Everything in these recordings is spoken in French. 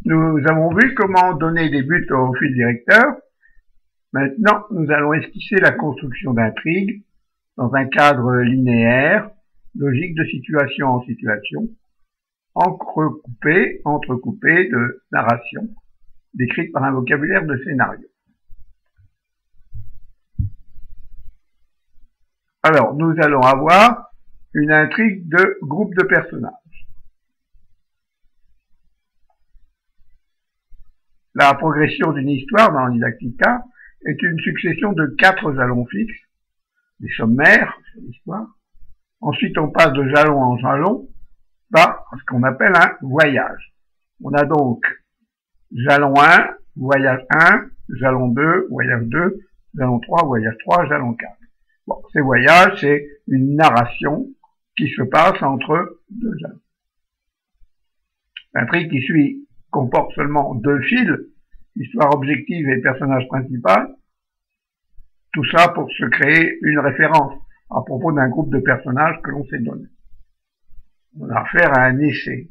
Nous avons vu comment donner des buts au fil directeur. Maintenant, nous allons esquisser la construction d'intrigues dans un cadre linéaire, logique de situation en situation, entrecoupé de narration, décrite par un vocabulaire de scénario. Alors, nous allons avoir une intrigue de groupe de personnages. La progression d'une histoire dans Didactica est une succession de 4 jalons fixes, des sommaires sur l'histoire. Ensuite, on passe de jalon en jalon par ce qu'on appelle un voyage. On a donc jalon 1, voyage 1, jalon 2, voyage 2, jalon 3, voyage 3, jalon 4. Bon, ces voyages, c'est une narration qui se passe entre 2 jalons. L'intrigue qui suit comporte seulement 2 fils, histoire objective et personnage principal. Tout ça pour se créer une référence à propos d'un groupe de personnages que l'on s'est donné. On a affaire à un essai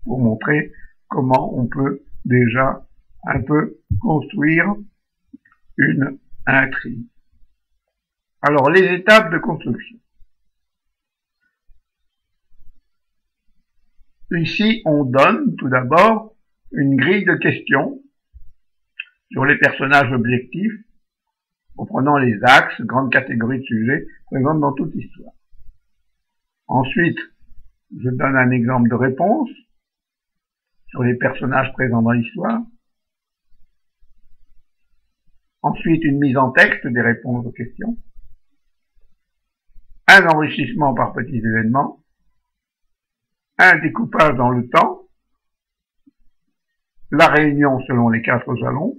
pour montrer comment on peut déjà un peu construire une intrigue. Alors, les étapes de construction. Ici, on donne tout d'abord une grille de questions sur les personnages objectifs, comprenant les axes, grandes catégories de sujets présentes dans toute l'histoire. Ensuite, je donne un exemple de réponse sur les personnages présents dans l'histoire. Ensuite, une mise en texte des réponses aux questions. Un enrichissement par petits événements. Un découpage dans le temps, la réunion selon les 4 jalons,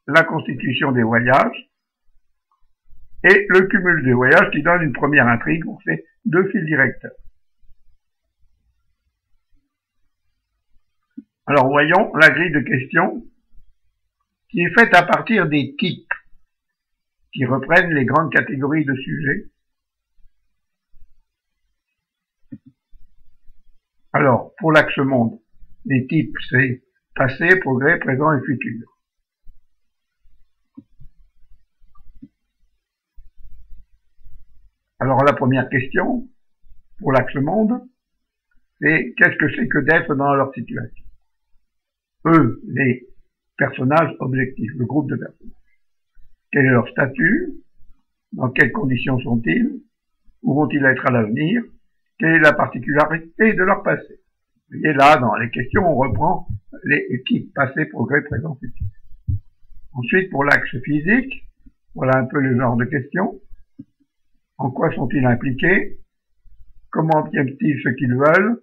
la constitution des voyages, et le cumul des voyages qui donne une première intrigue pour ces 2 fils directeurs. Alors voyons la grille de questions qui est faite à partir des types qui reprennent les grandes catégories de sujets. Alors, pour l'axe monde, les types, c'est passé, progrès, présent et futur. Alors, la première question, pour l'axe monde, c'est qu'est-ce que c'est que d'être dans leur situation? Eux, les personnages objectifs, le groupe de personnages. Quel est leur statut? Dans quelles conditions sont-ils? Où vont-ils être à l'avenir? Quelle est la particularité de leur passé? Vous voyez là, dans les questions, on reprend les types, passé, progrès, présent, futur. Ensuite, pour l'axe physique, voilà un peu le genre de questions. En quoi sont-ils impliqués? Comment obtiennent-ils ce qu'ils veulent?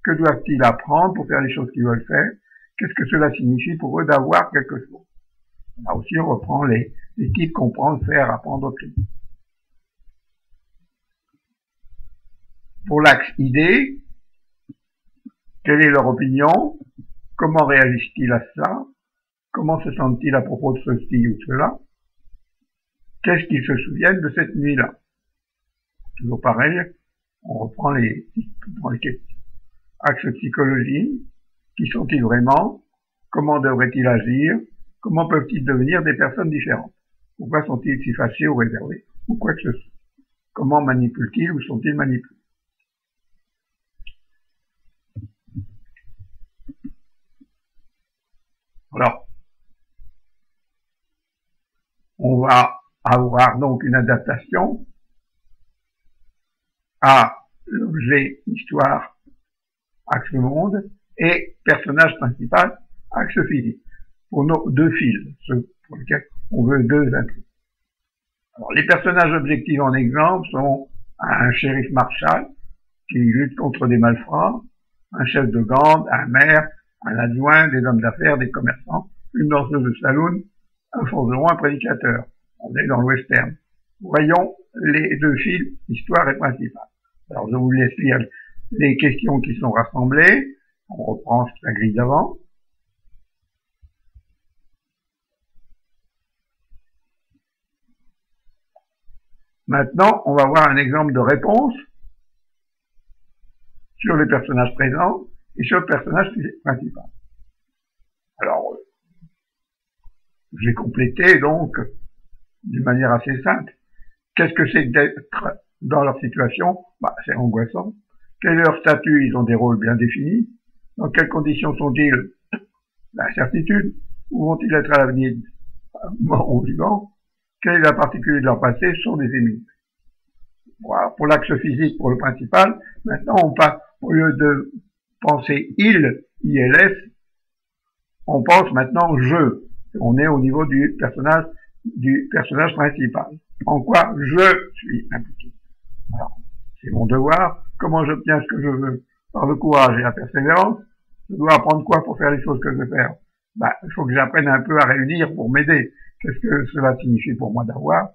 Que doivent-ils apprendre pour faire les choses qu'ils veulent faire? Qu'est-ce que cela signifie pour eux d'avoir quelque chose? Là aussi, on reprend les types, comprendre, faire, apprendre, obtenir. Pour l'axe idée, quelle est leur opinion? Comment réagissent-ils à cela? Comment se sentent-ils à propos de ceci ou de cela? Qu'est-ce qu'ils se souviennent de cette nuit-là? Toujours pareil, on reprend les questions. Axe psychologie, qui sont-ils vraiment? Comment devraient-ils agir? Comment peuvent-ils devenir des personnes différentes? Pourquoi sont-ils si fâchés ou réservés? Ou quoi que ce soit? Comment manipulent-ils ou sont-ils manipulés? Alors, on va avoir donc une adaptation à l'objet histoire, axe monde, et personnage principal, axe physique, pour nos 2 fils, ceux pour lesquels on veut 2 intrigues. Alors, les personnages objectifs en exemple sont un shérif marshal qui lutte contre des malfrats, un chef de gang, un maire, un adjoint, des hommes d'affaires, des commerçants, une danseuse de saloon, un forgeron, un prédicateur. On est dans le western. Voyons les 2 fils, histoire et principal. Alors, je vous laisse lire les questions qui sont rassemblées. On reprend la grille d'avant. Maintenant, on va voir un exemple de réponse sur le personnage présent et sur le personnage principal. Alors, j'ai complété donc d'une manière assez simple. Qu'est-ce que c'est que d'être dans leur situation? C'est angoissant. Quel est leur statut? Ils ont des rôles bien définis. Dans quelles conditions sont-ils? L'incertitude. Où vont-ils être à l'avenir? Mort ou vivant? Quelle est la particularité de leur passé? Ce sont des émigrés. Voilà. Pour l'axe physique, pour le principal, maintenant on passe, au lieu de penser il, ILS, on pense maintenant je. On est au niveau du personnage principal. En quoi je suis impliqué. Alors, c'est mon devoir. Comment j'obtiens ce que je veux? Par le courage et la persévérance. Je dois apprendre quoi pour faire les choses que je veux faire? Il faut que j'apprenne un peu à réunir pour m'aider. Qu'est-ce que cela signifie pour moi d'avoir?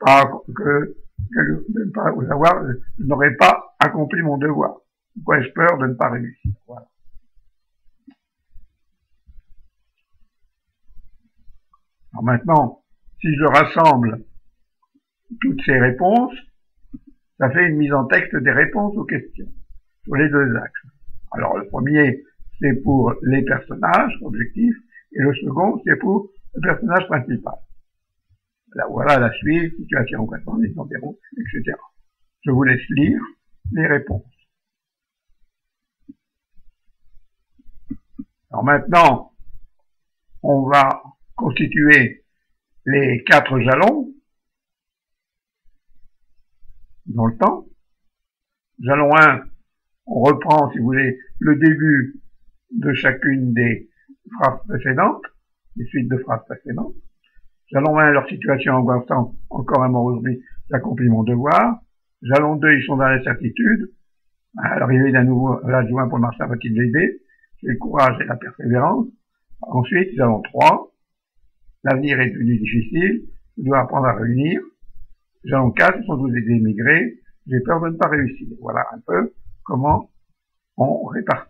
De ne pas avoir, je n'aurais pas accompli mon devoir. Pourquoi ai-je peur de ne pas réussir? Voilà. Alors maintenant, si je rassemble toutes ces réponses, ça fait une mise en texte des réponses aux questions sur les deux axes. Alors le premier, c'est pour les personnages objectifs, et le second, c'est pour le personnage principal. Là, voilà la suite, situation angoissante, les environs, etc. Je vous laisse lire les réponses. Alors maintenant, on va constituer les 4 jalons dans le temps. Jalon 1, on reprend, si vous voulez, le début de chacune des phrases précédentes, des suites de phrases précédentes. Jalon 1, leur situation angoissante, encore un mot aujourd'hui, j'accomplis mon devoir. Jalon 2, ils sont dans l'incertitude. À l'arrivée d'un nouveau adjoint pour le marché va-t-il l'aider? C'est le courage et la persévérance. Ensuite, jalon 3, l'avenir est devenu difficile, je dois apprendre à réunir. Jalon 4, ils sont tous des émigrés, j'ai peur de ne pas réussir. Voilà un peu comment on répartit.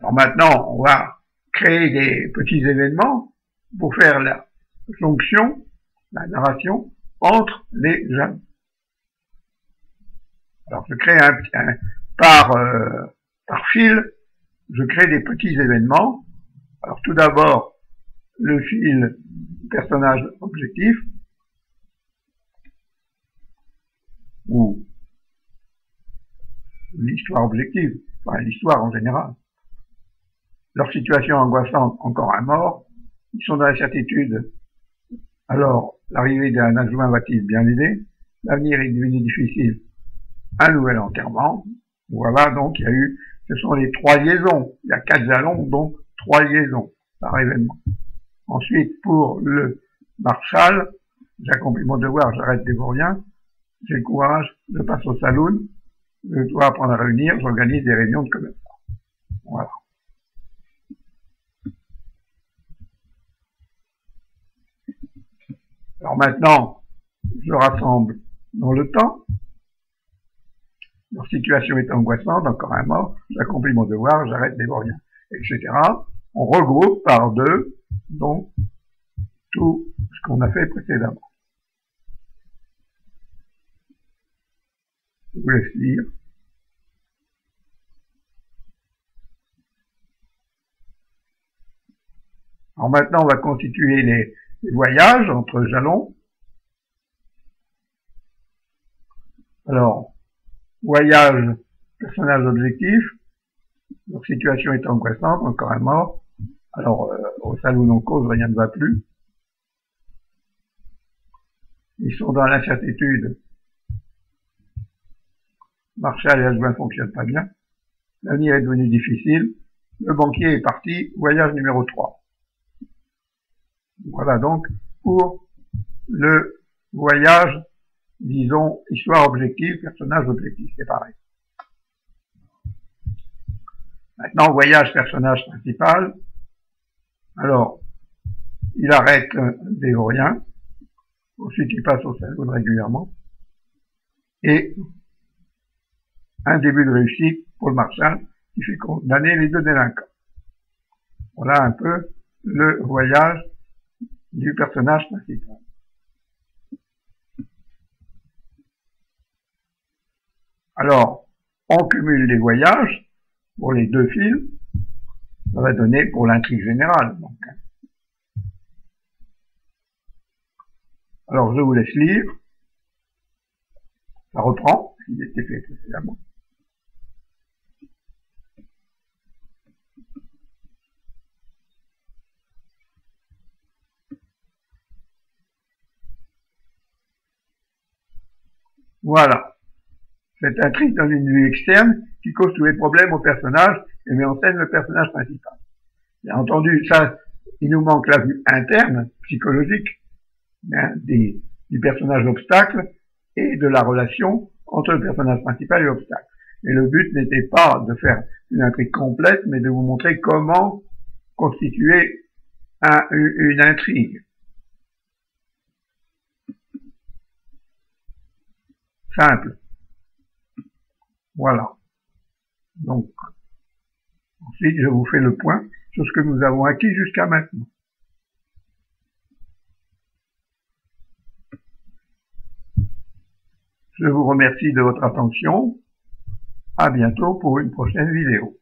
Alors maintenant, on va créer des petits événements pour faire la jonction, la narration, entre les jalons. Alors je crée par fil, je crée des petits événements. Alors tout d'abord, le fil personnage objectif, ou l'histoire objective, enfin l'histoire en général. Leur situation angoissante, encore un mort. Ils sont dans l'incertitude. Alors, l'arrivée d'un adjoint va-t-il bien l'aider? L'avenir est devenu difficile. Un nouvel enterrement. Voilà, donc il y a eu, ce sont les 3 liaisons. Il y a 4 jalons, donc 3 liaisons par événement. Ensuite, pour le Marshall, j'accomplis mon devoir, j'arrête des vauriens. J'ai le courage, je passe au saloon. Je dois apprendre à réunir, j'organise des réunions de commerçants. Voilà. Alors maintenant, je rassemble dans le temps. Leur situation est angoissante, encore un mort, j'accomplis mon devoir, j'arrête des vauriens, etc. On regroupe par 2, donc, tout ce qu'on a fait précédemment. Je vous laisse lire. Alors maintenant, on va constituer les voyages entre jalons. Alors, voyage, personnage objectif, leur situation est angoissante, encore un mort. Alors, au salon en cause, rien ne va plus. Ils sont dans l'incertitude. Marshall et adjoint ne fonctionnent pas bien. L'avenir est devenu difficile. Le banquier est parti. Voyage numéro 3. Voilà donc pour le voyage, disons, histoire objective, personnage objectif. C'est pareil. Maintenant, voyage, personnage principal. Alors, il arrête des vauriens. Ensuite, il passe au salon régulièrement. Et un début de réussite pour le Marshall qui fait condamner les 2 délinquants. Voilà un peu le voyage du personnage principal. Alors, on cumule les voyages pour les deux fils, ça va donner pour l'intrigue générale. Donc. Alors, je vous laisse lire. Ça reprend, ce qui était fait précédemment. Voilà. Cette intrigue dans une vue externe qui cause tous les problèmes au personnage et met en scène le personnage principal. Bien entendu, ça, il nous manque la vue interne, psychologique, hein, du personnage obstacle et de la relation entre le personnage principal et l'obstacle. Et le but n'était pas de faire une intrigue complète, mais de vous montrer comment constituer une intrigue. Simple. Voilà. Donc, ensuite, je vous fais le point sur ce que nous avons acquis jusqu'à maintenant. Je vous remercie de votre attention. À bientôt pour une prochaine vidéo.